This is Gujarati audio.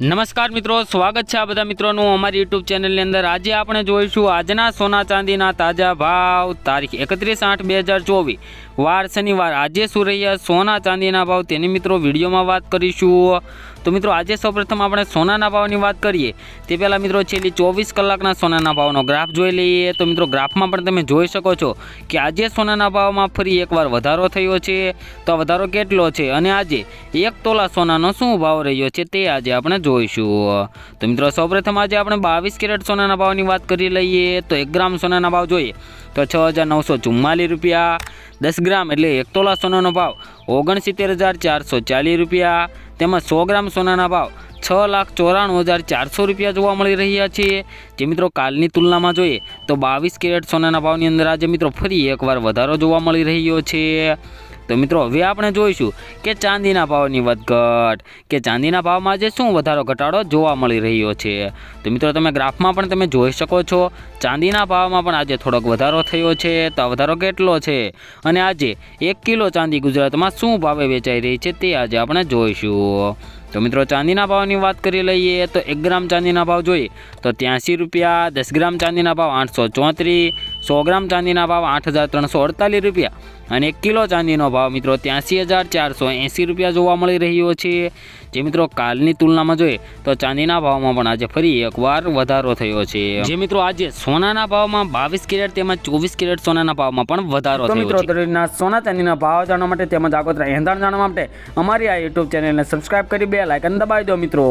નમસ્કાર મિત્રો, સ્વાગત છે આ બધા મિત્રોનું અમારી યુટ્યુબ ચેનલની અંદર। આજે આપણે જોઈશું આજના સોના ચાંદીના તાજા ભાવ તારીખ 31/8/2024 વાર શનિવાર। આજે શું રહ્યા સોના ચાંદીના ભાવ તેની મિત્રો વિડીયોમાં વાત કરીશું। તો મિત્રો આજે સૌપ્રથમ આપણે સોનાના ભાવની વાત કરીએ તે પહેલાં મિત્રો છેલ્લી 24 કલાકના સોનાના ભાવનો ગ્રાફ જોઈ લઈએ। તો મિત્રો ગ્રાફમાં પણ તમે જોઈ શકો છો કે આજે સોનાના ભાવમાં ફરી એકવાર વધારો થયો છે। તો આ વધારો કેટલો છે અને આજે 1 તોલા સોનાનો શું ભાવ રહ્યો છે તે આજે આપણે જોઈશું। તો મિત્રો સૌપ્રથમ આજે આપણે 22 કેરેટ સોનાના ભાવની વાત કરી લઈએ। તો 1 ગ્રામ સોનાના ભાવ જોઈએ તો 6,944 રૂપિયા। 10 ગ્રામ એટલે 1 તોલા સોનાનો ભાવ 69,440 રૂપિયા। તેમજ 100 ગ્રામ સોનાના ભાવ 6,94,400 રૂપિયા જોવા મળી રહ્યા છે। જે મિત્રો કાલની તુલનામાં જોઈએ તો 22 કેરેટ સોનાના ભાવની અંદર આજે મિત્રો ફરી એકવાર વધારો જોવા મળી રહ્યો છે। તો મિત્રો હવે આપણે જોઈશું કે ચાંદીના ભાવની વધઘટ કે ચાંદીના ભાવમાં આજે શું વધારો ઘટાડો જોવા મળી રહ્યો છે। તો મિત્રો તમે ગ્રાફમાં પણ તમે જોઈ શકો છો ચાંદીના ભાવમાં પણ આજે થોડોક વધારો થયો છે। તો આ વધારો કેટલો છે અને આજે 1 કિલો ચાંદી ગુજરાતમાં શું ભાવે વેચાઈ રહી છે તે આજે આપણે જોઈશું। તો મિત્રો ચાંદીના ભાવની વાત કરી લઈએ તો 1 ગ્રામ ચાંદીના ભાવ જોઈએ તો 83 રૂપિયા। 10 ગ્રામ ચાંદીના ભાવ 834। 100 ગ્રામ ચાંદીના ભાવ 8,348 રૂપિયા અને 1 કિલો ચાંદીનો ભાવ મિત્રો 83,480 રૂપિયા જોવા મળી રહ્યો છે। જે મિત્રો કાલની તુલનામાં જોઈએ તો ચાંદીના ભાવમાં પણ આજે ફરી એકવાર વધારો થયો છે। જે મિત્રો આજે સોનાના ભાવમાં 22 કેરેટ તેમજ 24 કેરેટ સોનાના ભાવમાં પણ વધારો થયો છે। મિત્રો દરેકના સોના ચાંદીના ભાવ જાણવા માટે તેમજ આગોતરા એંધાણ જાણવા માટે અમારી આ યુટ્યુબ ચેનલને સબસ્ક્રાઇબ કરી બેલ આઇકન દબાવી દો મિત્રો।